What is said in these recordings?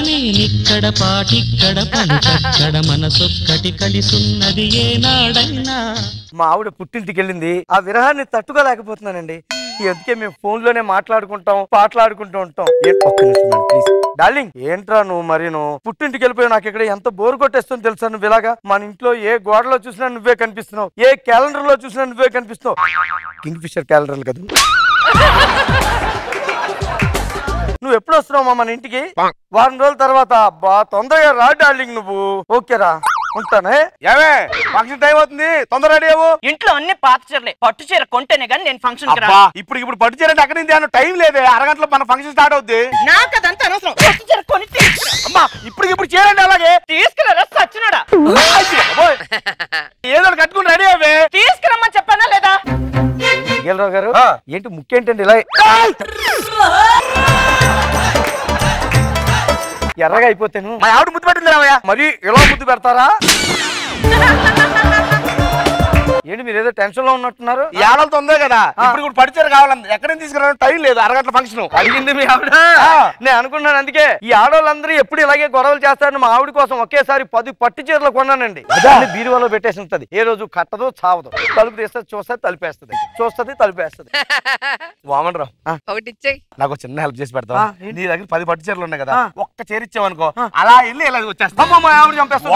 నేనిక్కడ పాటిక్కడ పలుకక్కడ మనసొక్కటి కలిసున్నది ఏనాడైనా. మా ఆవిడ పుట్టింటికి వెళ్ళింది, ఆ విరహాన్ని తట్టుకోలేకపోతున్నానండి. అందుకే మేము ఫోన్ లోనే మాట్లాడుకుంటాం, పాటలాడుకుంటూ ఉంటాం. ఒక్క నిమిషం ప్లీజ్ డార్లింగ్. ఏంట్రా నువ్వు మరి నువ్వు పుట్టింటికి వెళ్ళిపోయి నాకు ఇక్కడ ఎంత బోరు కొట్టేస్తుందో తెలుసా? నువ్వు ఇలాగా మన ఇంట్లో ఏ గోడలో చూసినా నువ్వే కనిపిస్తున్నావు, ఏ క్యాలెండర్ లో చూసినా నువ్వే కనిపిస్తున్నావు. కింగ్ ఫిషర్ క్యాలెండర్ కదా. నువ్వు ఎప్పుడు వస్తున్నావు మన ఇంటికి? వారం రోజుల తర్వాత. అబ్బా తొందరగా రా డార్లింగ్ నువ్వు. ఓకేరా ఉంటానే. ఏమే ఫంక్షన్ టైం అవుతుంది, తొందర రెడీ అవ్వు. ఇంట్లో అన్ని పాత చీరలే, పట్టు చీర కొంటేనే కానీ నేను ఫంక్షన్ కి రా. ఇప్పుడు పట్టు చీర అంటే అక్కడ నుంచి టైం లేదే, అరగంటలో మన ఫంక్షన్ స్టార్ట్ అవుద్ది. నాకు అదంతా అనవసరం, పట్టు చీర కొని అమ్మా ఇప్పుడు చీరండి అలాగే తీసుకురా. సచ్చినోడా ఏదో కట్టుకుని రెడీ అవ్వే. తీసుకురమ్మని చెప్పానా లేదా? రావు గారు ఏంటి ముఖ్యేంటండి ఇలా ఎర్రగా అయిపోతాను? మా ఆవిడ ముద్దు పెట్టింది రావయ్యా, మరి ఎలా ముద్దు పెడతారా? ఏంటి మీరు ఏదో టెన్షన్ లో ఉన్నట్టున్నారు? ఏడాలతో ఉందే కదా, ఇప్పుడు పడిచారు కావాలంటే ఎక్కడ తీసుకురావడం టైం లేదు, అరగంటల ఫంక్షన్ అడిగింది మీ ఆవిడ. నేను అనుకున్నాను, అందుకే ఈ ఆడవాళ్ళందరూ ఎప్పుడు ఇలాగే గొడవలు చేస్తారని మా ఆవిడ కోసం ఒకేసారి 10 పట్టు చీరలు కొన్నానండి. బీరువాలో పెట్టేసి ఉంటది, ఏ రోజు కట్టదు చావదు. తలుపు తీస్తుంది, చూస్తుంది, తలిపేస్తుంది, చూస్తుంది, తలిపేస్తుంది. వామన్ రావు నాకు చిన్న హెల్ప్ చేసి పెడతా. నీ దగ్గర 10 పట్టు చీరలు ఉన్నాయి కదా, ఒక్క చీర ఇచ్చావనుకో అలా వెళ్ళి ఇలా వచ్చేస్తా. మా ఆవిడ చంపేస్తాను.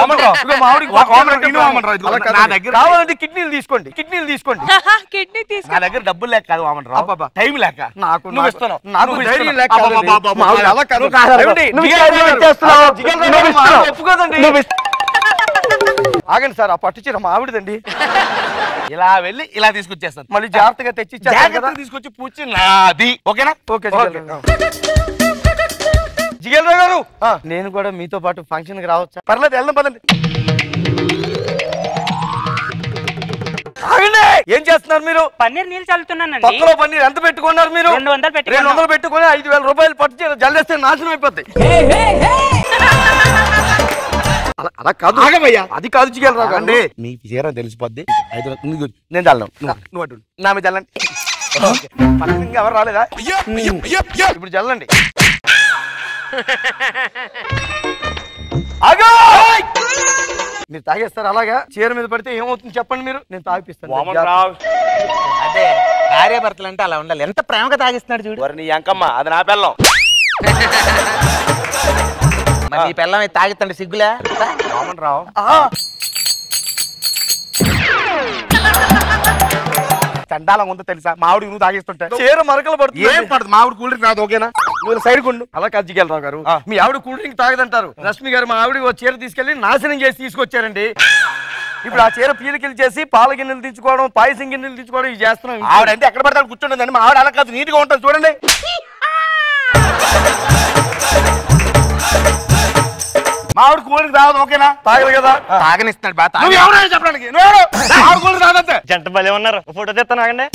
కావాలంటే కిడ్నీలు తీసుకోండి, కిడ్నీలు తీసుకోండి. నా దగ్గర డబ్బులు లేక కాదు వామన్ రావు, టైం లేక. నాకు ఆగండి సార్, ఆ పట్టు చీర మా ఆవిడదండి. ఇలా వెళ్ళి ఇలా తీసుకొచ్చేస్తాను, మళ్ళీ జాగ్రత్తగా తెచ్చి తీసుకొచ్చి పూచి నాది. ఓకేనా? ఓకే జిగేల్ రావు గారు, నేను కూడా మీతో పాటు ఫంక్షన్ కి రావచ్చా? పర్లేదు, వెళ్దాం పదండి. ఏం చేస్తున్నారు మీరు? పన్నీర్ నీళ్ళు చల్లుతున్నానండి. పక్కలో పన్నీర్ ఎంత పెట్టుకున్నారు మీరు? 200 పెట్టుకుని 5000 రూపాయలు పట్టు జల్లేస్తే నాశనం అయిపోతాయి. అలా కాదు, అది కాదు జిగేల్ రావు అండి, మీ చీర తెలిసిపోద్ది. నేను చల్లను, నువ్వు అటు నా మీద చల్లండి. ఎవరు రాలేదా? ఇప్పుడు చల్లండి. మీరు తాగేస్తారు అలాగా? చీర మీద పడితే ఏమవుతుంది చెప్పండి మీరు, నేను తాగిపిస్తాను. అదే భార్య భర్తలు అంటే అలా ఉండాలి. ఎంత ప్రేమగా తాగిస్తున్నాడు చూడు. నీ అంకమ్మ అది నా పిల్లం. మరి నీ పిల్లం తాగిస్తాడు సిగ్గులే? వామన్ రావు చండాలం ఉందో తెలుసా? మావిడికి నువ్వు తాగిస్తుంటే చీర మరకలు పడుతుంది. ఏం పడుతుంది? మావిడి కూల్ డ్రింక్ రాదు. ఓకేనా? నువ్వు సైడ్ కొండు. అలా కాదు జిగేల్ రావు గారు, మీ ఆవిడ కూల్ డ్రింక్ తాగదంటారు. రష్మి గారు మా ఆవిడకి ఒక చీర తీసుకెళ్లి నాశనం చేసి తీసుకొచ్చారండి. ఇప్పుడు ఆ చీర పీలికలు చేసి పాల గిన్నెలు తెచ్చుకోవడం, పాయసం గిన్నెలు తెచ్చుకోవడం ఇవి చేస్తున్నాం. ఆవిడంటే ఎక్కడ పడతాడు కూర్చోండి. మా ఆవిడ అలా కాదు, నీట్ గా ఉంటుంది చూడండి. మా ఆవిడ కూల్ డ్రింక్ తాగదు. ఓకేనా? తాగదు కదా, తాగనిస్తున్నాడు బాగా. చెప్పడానికి జంట భలే ఉన్నారు. ఫోటో తెస్తాను ఆగండి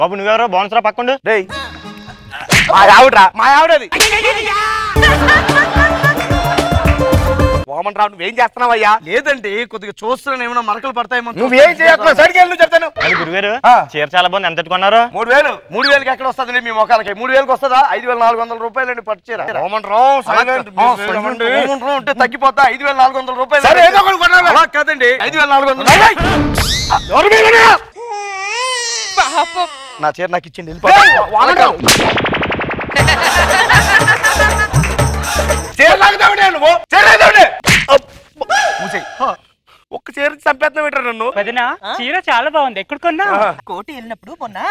బాబు. నువ్వెవరో బౌన్సరా పక్కండు. మా ఆవిడ, మా ఆవిడది. వామన్ రావు నువ్వేం చేస్తున్నావయ్యా? లేదండి, కొద్దిగా చూస్తున్నాను, ఏమైనా మరకలు పడతాయేమో. నువ్వేం చేయట్లేదు, సైడ్కి వెళ్ళి చెప్తాను. గురుగారు చీర చాలా బాగుంది, ఎంత పెట్టుకున్నారు? 3000. 3000కి ఎక్కడ వస్తుంది మీ మొఖాలకి? 3000కి వస్తుందా? 5400 రూపాయలండి పట్టు చీర. వామన్ రావు అంటే తగ్గిపోతా 5400 రూపాయలు. అలా కాదండి, 5400. నా చీర నాకు ఇచ్చింది. ఒక్క చీర చంపేద్దాం ఏంటారు నన్ను? చీర చాలా బాగుంది, ఎక్కడ కొన్నా? కోటి వెళ్ళినప్పుడు కొన్నా.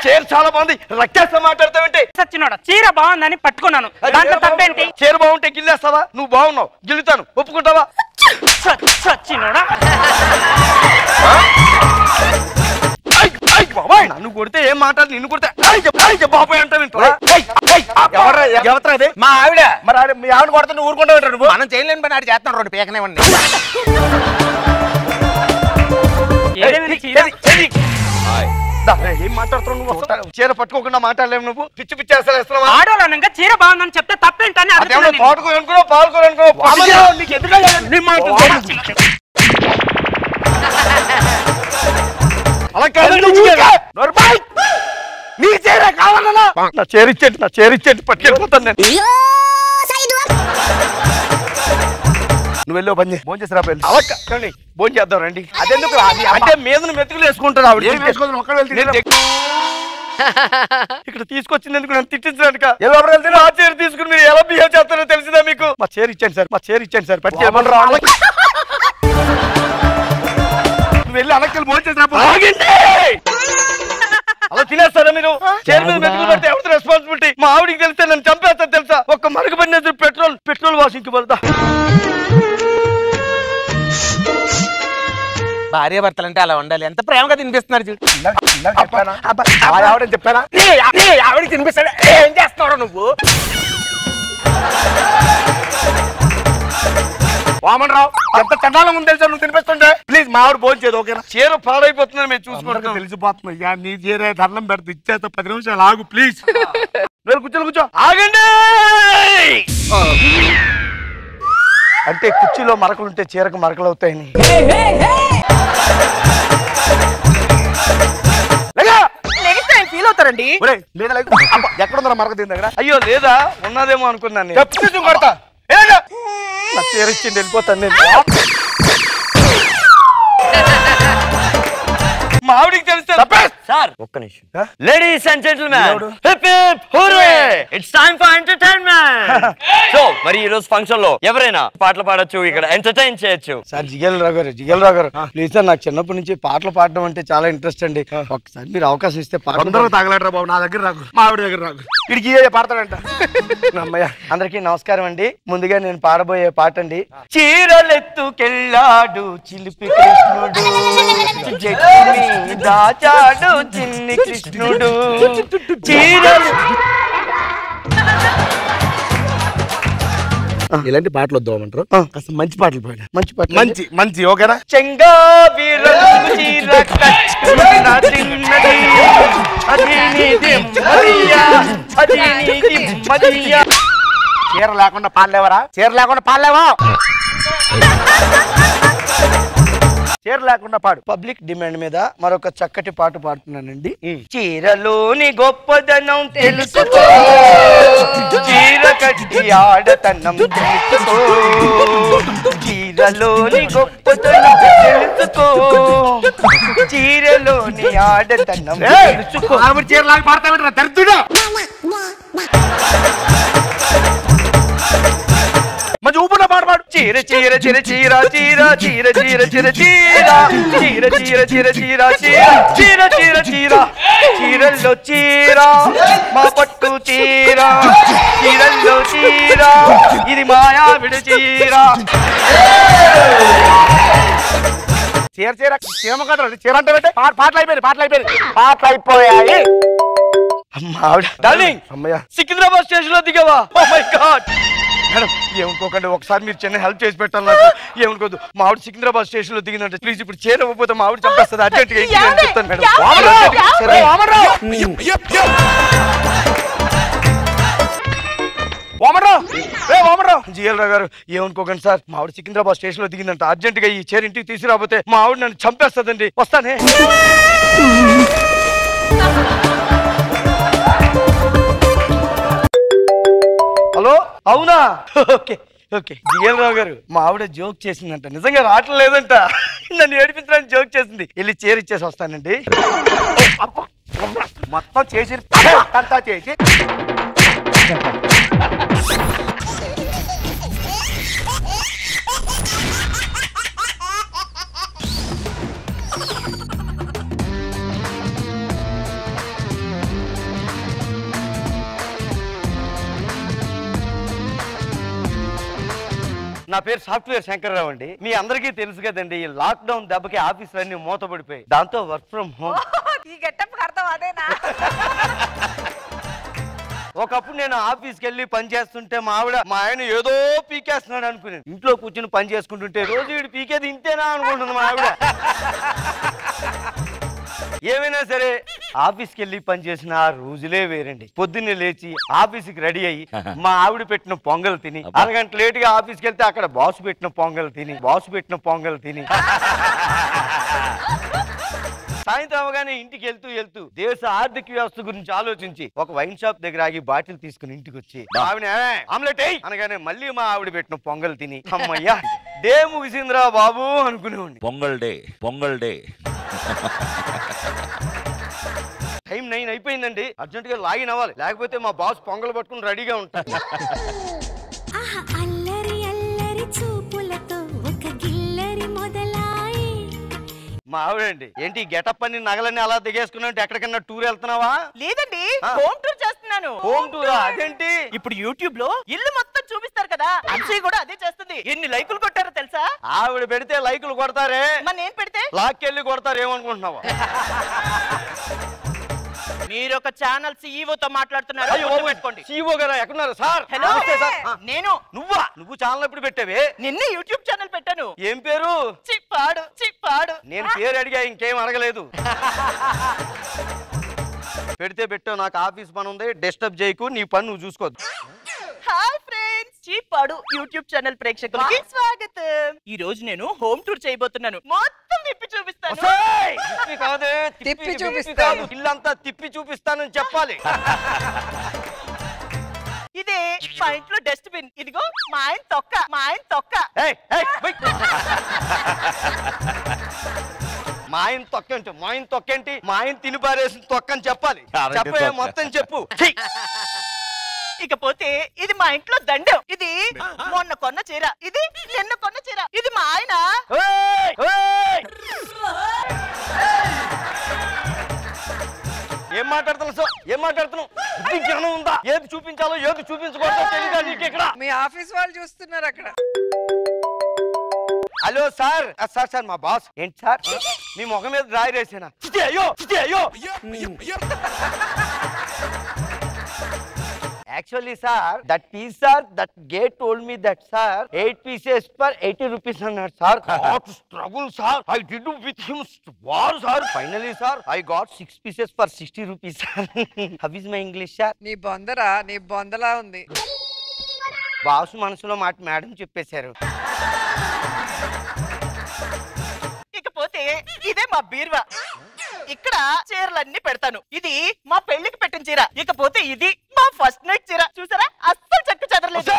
చీర చాలా బాగుంది, రక్కేస్తా మాట్లాడతావేంటి? సచ్చినోడా, చీర బాగుందని పట్టుకున్నాను, దాంట్లో తప్పేంటి? చీర బాగుంటే గిల్లేస్తావా? నువ్వు బాగున్నావు, గిల్లుతాను, ఒప్పుకుంటావా? సచ్చినోడా, నన్ను కొడితే ఏం మాట్లాడు, నిన్ను కొడితే బాబాయ్ అంటావు. ఎవరు? మా ఆవిడ. మరి మీ ఆవిడ కొడితే నువ్వు ఊరుకుంటా ఉంటాడు. నువ్వు మనం చేయలేని పని ఆడు చేస్తాను. 2 పేకనేవ్వండి. ఏం మాట్లాడుతున్నావు నువ్వు? చీర పట్టుకోకుండా మాట్లాడలేవు నువ్వు. పిచ్చి పిచ్చి అసలు వేస్తున్నావా? ఆడవాళ్ళంగా చీర బాగుందని చెప్తే తప్పేంటని పాడుకోనుకో పాడుకోనుకో. అలా కాదు, నీ చీర కావాలన్నా నా చేరిచ్చేటి పట్టుకెళ్ళిపోతాను నేను. నువ్వు వెళ్ళి పని చేసి భోజనం చేసిరా వెళ్ళి భోజనం చేద్దాం రండి. అదెందుకు అంటే మీద మెతుకులు వేసుకుంటారు ఆవిడ. ఇక్కడ తీసుకొచ్చింది ఎందుకు నన్ను తిట్టించడానికి? నా చీర తీసుకుని మీరు ఎలా బిహేవ్ చేస్తారో తెలిసిందా మీకు? మా చీర ఇచ్చాను సార్ పట్టుకెళ్ళి వెళ్ళి అలకెళ్ళి భోజనం చేసిరా. అలా తినేస్తారా మీరు? చైర్ మీద మెతుకులు పడితే ఎవరి రెస్పాన్సిబిలిటీ? మా ఆవిడికి తెలిస్తే నన్ను చంపేస్తా తెలుసా? ఒక్క మరుగు పడిన పెట్రోల్ వాషింగ్కి వెళ్తా. భార్య భర్తలు అంటే అలా ఉండాలి. ఎంత ప్రేమగా తినిపిస్తున్నారు చూడు. ఆవిడని చెప్పారా? ఆవిడకి తినిపిస్తాడు. ఏం చేస్తున్నావు నువ్వు? వామన్ రావు ఎంత చండాలం ఉంది తెలుసా నువ్వు తినిపిస్తుంటే? ప్లీజ్ మా ఆవిడ భోజనం చేయదు ఓకేనా? చీర పాడైపోతుందని మేము చూసుకుంటాం. తెలిసిపోతున్నా నీ చీర దండం పెడితే ఇచ్చేస్తా 10 నిమిషాలు ఆగు ప్లీజ్. కూర్చో ఆగండి. అంటే కుర్చీలో మరకలుంటే చీరకు మరకలు అవుతాయని. ఫీల్ అవుతారండి. ఎక్కడుందా మరక దీని దగ్గర? అయ్యో లేదా ఉన్నదేమో అనుకున్నాను. కొడతా నా చీర ఇచ్చింది వెళ్ళిపోతాను నేను. మా ఆవిడికి తెలిస్తే సార్ ఒక్క నిమిషం. Ladies and gentlemen, hip hip hooray, it's time for entertainment. So మరి ఈ రోజు ఫంక్షన్ లో ఎవరైనా పాటలు పాడొచ్చు, ఇక్కడ ఎంటర్టైన్ చేయొచ్చు. సార్ జిగేల్ రావు గారు ప్లీజ్ సార్, నాకు చిన్నప్పటి నుంచి పాటలు పాడడం అంటే చాలా ఇంట్రెస్ట్ అండి. ఒకసారి మీరు అవకాశం ఇస్తే పాటలు తగలడరా బాబు. నా దగ్గర రాకు, మా ఆవిడ దగ్గర రాకు. ఇడికి పాడతాడంట. అమ్మయ్య, అందరికీ నమస్కారం అండి. ముందుగా నేను పాడబోయే పాట అండి. చీరలెత్తుకెళ్ళాడు చిలిపి కృష్ణుడు, దాచాడు చిన్ని కృష్ణుడు, చీరలు. ఇలాంటి పాటలు వద్దామంటారు? అసలు మంచి పాటలు పాడా. మంచి ఓకేనా? చెంగా చీర లేకుండా పాడలేవరా? చీర లేకుండా పాడు. పబ్లిక్ డిమాండ్ మీద మరొక చక్కటి పాట పాడుతున్నానండి. చీరలోని గొప్పదనం తెలుసుకో, చీర కట్టి ఆడతనం తెలుసుకో, చీరలోని గొప్పదనం తెలుసుకో, చీరలోని ఆడతనం తెలుసుకో. చీరలాగా పాడతామంటారా దరిద్రుడా? మంచి ఊపున పాడు. చీర చీర చీర చీర చీర చీర చీర చీర చీర చీర చీర చీర చీర చీర చీర చీర చీరల్లో చీర మా పట్టు చీర, చీరల్లో చీర ఇది మాయావిడ చీర. చీర చీర చీమ కదా చీర అంటే పాటలు అయిపోయాయి. డార్లింగ్ అమ్మయ్య, సికింద్రాబాద్ స్టేషన్ లో దిగావా? ఓ మై గాడ్ మేడం, ఏమనుకోకండి, ఒకసారి మీరు చిన్న హెల్ప్ చేసి పెట్టాలి నాకు. ఏమనుకోదు, మా ఆవిడ సికింద్రాబాద్ స్టేషన్ లో దిగిందంటే ప్లీజ్ ఇప్పుడు చేరకపోతే మా ఆవిడ చంపేస్తుంది. అర్జెంట్ గా చెప్తాను మేడం. జిఎల్ రావు గారు ఏమనుకోకండి సార్, మా ఆవిడ సికింద్రాబాద్ స్టేషన్ లో దిగిందంట. అర్జెంట్ గా ఈ చీర ఇంటికి తీసుకురాకపోతే మా ఆవిడ నన్ను చంపేస్తుందండి. వస్తానే. హలో, అవునా? Okay okay. జిఎల్ రావు గారు, మా ఆవిడ జోక్ చేసిందంట. నిజంగా రావట్లేదంట, నన్ను ఏడిపించడానికి జోక్ చేసింది. వెళ్ళి చీర ఇచ్చేసి వస్తానండి. మొత్తం చేసి నా పేరు సాఫ్ట్వేర్ శంకర్రావు అండి. మీ అందరికీ తెలుసు కదండి, ఈ లాక్ డౌన్ దెబ్బకి ఆఫీసులన్నీ మూతపడిపోయి, దాంతో వర్క్ ఫ్రమ్ హోమ్. ఒకప్పుడు నేను ఆఫీస్కి వెళ్ళి పని చేస్తుంటే మా ఆయన ఏదో పీకేస్తున్నాడు అనుకునేది. ఇంట్లో కూర్చుని పని చేసుకుంటుంటే రోజు వీడు పీకేది ఇంతేనా అనుకుంటుంది మా ఆవిడ. ఏమైనా సరే ఆఫీస్కి వెళ్ళి పని చేసిన ఆ రోజులే వేరండి. పొద్దున్నే లేచి ఆఫీస్కి రెడీ అయ్యి మా ఆవిడ పెట్టిన పొంగల్ తిని, అరగంట లేటుగా ఆఫీస్కి వెళ్తే అక్కడ బాస్ పెట్టిన పొంగల్ తిని సాయంత్రం అవగానే ఇంటికి వెళ్తూ దేశ ఆర్థిక వ్యవస్థ గురించి ఆలోచించి ఒక వైన్ షాప్ దగ్గర ఆగి బాటిల్ తీసుకుని ఇంటికి వచ్చి ఆవిడ ఆమ్లెట్ అయ్యి అనగానే మళ్ళీ మా ఆవిడ పెట్టిన పొంగల్ తిని అమ్మయ్యా డే ముగిసిందిరా బాబు అనుకునేవాడిని. పొంగల్ డే టైం 9 అయిపోయిందండి, అర్జెంట్ గా లాగిన్ అవ్వాలి, లేకపోతే మా బాస్ పొంగల్ పట్టుకుని రెడీగా ఉంటారు. మా ఆవిడండి ఏంటి గెటప్ అని నగలన్నీ అలా దిగేసుకున్నా ఎక్కడికన్నా టూర్ వెళ్తున్నావా? లేదండి, హోమ్ టూర్ చేస్తున్నాను. హోమ్ టూరా? అదేంటి? ఇప్పుడు యూట్యూబ్ లో ఇల్లు మొత్తం చూపిస్తారు కదా, అక్షయ్ కూడా అదే చేస్తుంది. ఎన్ని లైకులు కొట్టారో తెలుసా? ఆవిడ పెడితే లైకులు కొడతారే, మరి నేను పెడితే లాక్కెళ్ళి కొడతారు ఏమనుకుంటున్నావా? మీరు ఒక ఛానల్ CEO తో మాట్లాడుతున్నారు, పెట్టుకోండి. CEO గారా ఎక్కడున్నారు సార్? హలో నేను. నువ్వు ఛానల్ ఎప్పుడు పెట్టావే? నిన్నే యూట్యూబ్ ఛానల్ పెట్టాను. ఏం పేరు? చిప్పాడు. నేను పేరు అడిగా, ఇంకేం అడగలేదు. పెడితే పెట్టావు, నాకు ఆఫీస్ పని ఉంది, డిస్టర్బ్ చేయకు, నీ పని నువ్వు చూసుకోవద్దు. హాయ్ ఫ్రెండ్స్, చిప్పాడు యూట్యూబ్ ఛానల్ ప్రేక్షకులకి స్వాగతం. ఈ రోజు నేను హోమ్ టూర్ చేయబోతున్నాను, మొత్తం తిప్పి చూపిస్తాను. తిప్పి చూపిస్తాను, ఇల్లంతా తిప్పి చూపిస్తానని చెప్పాలి. ఇదే మా ఇంట్లో డస్ట్బిన్, ఇదిగో మా ఆయన తొక్క. మా ఆయన తొక్కేంటి? మా ఆయన తిని పారేసిన తొక్కని చెప్పాలి. చెప్పే మొత్తం చెప్పు. ఇకపోతే ఇది మా ఇంట్లో దండం, ఇది మొన్న కొన్న చీర, ఇది నిన్న కొన్న చీర, ఇది మా ఆయన. ఏం మాట్లాడుతున్నావు? ఉందా? ఏది చూపించాలో ఏది చూపించకూడదో తెలియదా నీకు? ఇక్కడ మీ ఆఫీస్ వాళ్ళు చూస్తున్నారు అక్కడ. Hello sir. సార్ మా బాస్. ఏంటి సార్ మీ ముఖం మీద రాయి రేసేనా? అయ్యో Actually, sir, that piece, sir, that gate told me that, sir, 8 pieces per 80 rupees, sir. Got struggle, sir. I did with him war, sir. Finally, sir, I got 6 pieces for 60 rupees, sir. How is my English, sir? నీ బొందలా ఉంది. Boss మనసులో మాట madam చెప్పేశారు. ఇకపోతే ఇదే మా బీరువా, ఇక్కడ చీరలన్నీ పెడతాను. ఇది మా పెళ్లికి పెట్టిన చీర. ఇకపోతే ఇది మా ఫస్ట్ నైట్ చీర. చూసారా, అస్సలు చెక్కు చెదరలేదు.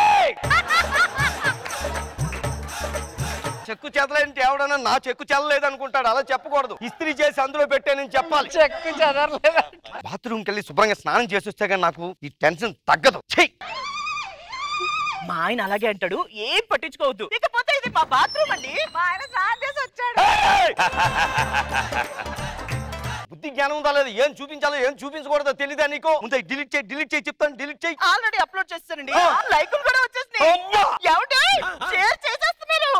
చెక్కు చెదలేంటి? ఎవడన్నా నా చెక్కు చెదలేదు అనుకుంటాడు, అలా చెప్పకూడదు. ఇస్త్రీ చేసి అందులో పెట్టానని చెప్పాలి. చెక్కు చెదరలేదు. బాత్రూమ్కి వెళ్ళి శుభ్రంగా స్నానం చేసి వస్తే కానీ నాకు ఈ టెన్షన్ తగ్గదు. మా ఆయన అలాగే అంటాడు, ఏం పట్టించుకోవద్దు. ఇకపోతే ఇది మా బాత్రూమ్ అండి, మా ఆయన స్నానం చేసి వచ్చాడు. బుద్ధి జ్ఞానం ఉందా లేదు? ఏం చూపించాలో ఏం చూపించకూడదో తెలీదా నీకు? ముందు డిలీట్ చేయి చెప్తాను. డిలీట్ చేయి. ఆల్రెడీ అప్లోడ్ చేస్తానండి, లైకులు కూడా వచ్చేసినాయి. ఏమంటే షేర్ చేసేస్తున్నారు.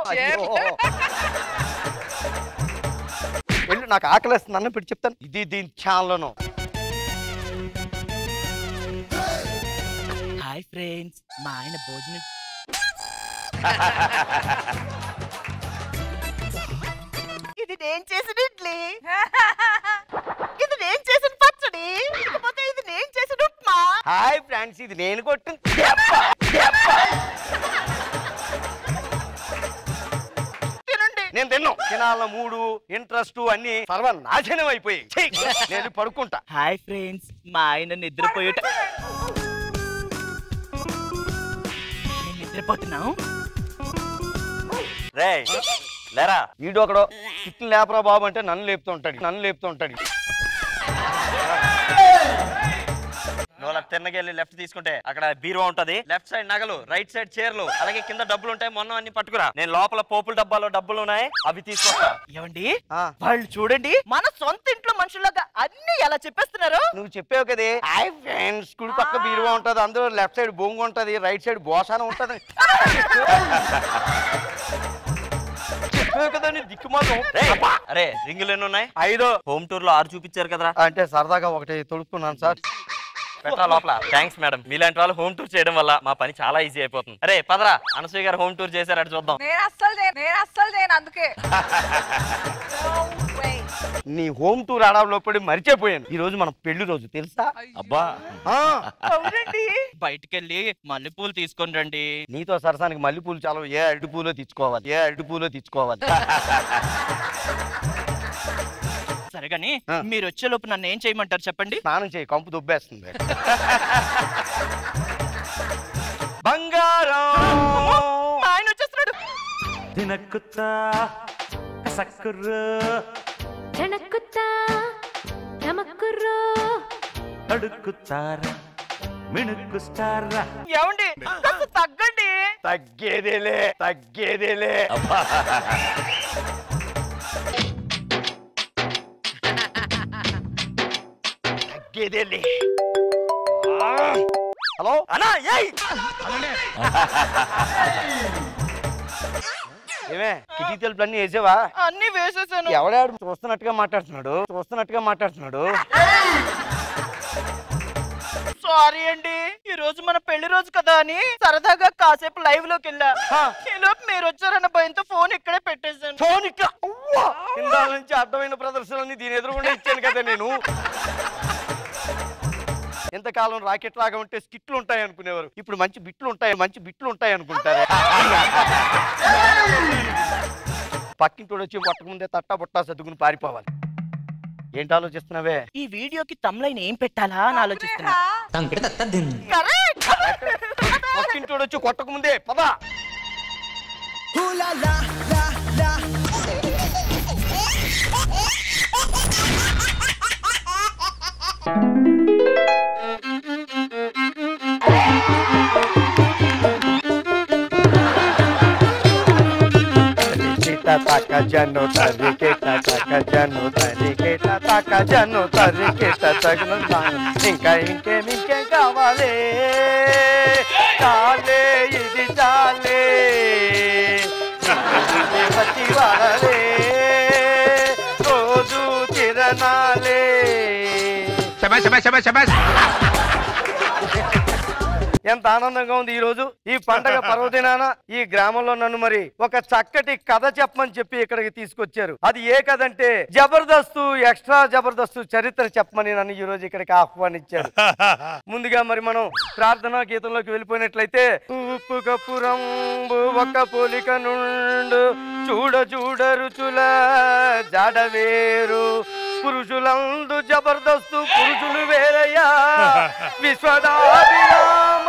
వెళ్ళు, నాకు ఆకలేస్తుంది, అన్నం పెట్టి చెప్తాను. ఇది దీని ఛానల్లోను. హాయ్ ఫ్రెండ్స్, మా ఆయన భోజనం. ఇది నేను చేసిన ఇడ్లీ, ఇది నేను చేసిన పచ్చడి, ఇకపోతే ఇది నేను చేసిన ఉప్మా. హాయ్ ఫ్రెండ్స్, ఇది నేను కొట్టిన తినండి. నేను తిన్నాం. తినాల మూడు ఇంట్రెస్ట్ అన్ని సర్వనాశనం అయిపోయి నేను పడుకుంటా. హాయ్ ఫ్రెండ్స్, మా ఆయన నిద్రపోయేట. నిద్రపోతున్నాం. రే లేరా, వీడు ఒకడు చిట్లు లేపరా బాబు అంటే నన్ను లేపుతూ ఉంటాడు. నువ్వు అలా తిన్నకెళ్ళి లెఫ్ట్ తీసుకుంటే అక్కడ బీరువా ఉంటది, లెఫ్ట్ సైడ్ నగలు, రైట్ సైడ్ చీరలు, అలాగే కింద డబ్బులు ఉంటాయి. మొన్న అన్ని పట్టుకురా. నేను లోపల పోపుల డబ్బాలో డబ్బులు ఉన్నాయి, అవి తీసుకుంటా. ఏమండి, వాళ్ళు చూడండి మన సొంత ఇంట్లో మనుషులాగా అన్ని ఎలా చెప్పేస్తున్నారు. నువ్వు చెప్పావు కదే, హాయ్ ఫ్రెండ్స్, కుడి పక్క బీరువా ఉంటది, అందులో లెఫ్ట్ సైడ్ బొంగు ఉంటది, రైట్ సైడ్ బోసానం ఉంటది. అరే రింగులు ఎన్ని ఉన్నాయి? 5. హోమ్ టూర్ లో 6 చూపించారు కదరా. అంటే సరదాగా ఒకటి తొడుక్కున్నాను సార్. పెట్టా లోపల. థ్యాంక్స్ మేడం, మీలాంటి వాళ్ళు హోమ్ టూర్ చేయడం వల్ల మా పని చాలా ఈజీ అయిపోతుంది. అరే పదరా, అనసూయ గారు హోమ్ టూర్ చేశారు, అటు చూద్దాం. నేను అస్సలు చేయను అందుకే. నీ హోమ్ టూర్ ఆడలో పడి మరిచిపోయాను. ఈ రోజు మన పెళ్లి రోజు తెలుసా? అబ్బా అవునండి, బయటకెళ్ళి మల్లెపూలు తీసుకొని రండి. నీతో సరసానికి మల్లెపూలు చాలా, ఏ అరటిపూలో తెచ్చుకోవాలి. సరే గాని మీరు వచ్చే లోపు నన్ను ఏం చేయమంటారు చెప్పండి? స్నానం చేయి, కంపు దుబ్బేస్తుంది. బంగారం ఆయన వచ్చేస్తున్నాడు. దినక్కుతా సక్కుర్రు జనక్కుతా నమక్కుర్రో అడుక్కుతారా మిణుక్కుస్తారా. ఏమండి కాస్త తగ్గండి. తగ్గేదేలే తగ్గేదేలే. హలో అన్నా, ఏమే కిటికీ తలుపులన్నీ వేసావా? అన్ని వేసేసాను. ఎవడాడు చూస్తున్నట్టుగా మాట్లాడుతున్నాడు? సారీ అండి, ఈ రోజు మన పెళ్లి రోజు కదా అని సరదాగా కాసేపు లైవ్ లోకి వెళ్ళా. ఈలోపు మీరు వచ్చారన్న భయంతో ఫోన్ ఇక్కడే పెట్టేశాను. ఫోన్ ఇక్కడ ఇందాల నుంచి అర్థమైన ప్రదర్శనని దీని ఎదురుగుండా ఇచ్చాను కదా నేను. ఎంతకాలం రాకెట్ లాగా ఉంటే స్కిట్లు ఉంటాయి అనుకునేవారు, ఇప్పుడు మంచి బిట్లు ఉంటాయి అనుకుంటారు. పక్కింటోడు వచ్చి పట్టకముందే తట్టా బుట్టా సర్దుకుని పారిపోవాలి. ఏంటి ఆలోచిస్తున్నావే? ఈ వీడియోకి తమ్లైన్ ఏం పెట్టాలా అని ఆలోచిస్తున్నా. పక్కింటోడు వచ్చి కొట్టకముందే పదా. జను ఇంకా ఇంకేం కావాలి? చాలే ఇది చాలే వచ్చి వాడలే రోజు తిరణాలే. ఎంత ఆనందంగా ఉంది ఈ రోజు, ఈ పండగ పర్వదినాన ఈ గ్రామంలో నన్ను మరి ఒక చక్కటి కథ చెప్పమని చెప్పి ఇక్కడికి తీసుకొచ్చారు. అది ఏ కథ అంటే జబర్దస్త్ ఎక్స్ట్రా జబర్దస్త్ చరిత్ర చెప్పమని నన్ను ఈ రోజు ఇక్కడికి ఆహ్వానించారు. ముందుగా మరి మనం ప్రార్థనా గీతంలోకి వెళ్ళిపోయినట్లయితే, ఉప్పు కప్పురంబు ఒక పోలిక నుండు చూడ రుచుల జాడవేరు పురుషులందు జబర్దస్తు పురుషులు వేరయ్యా విశ్వదాభిరామ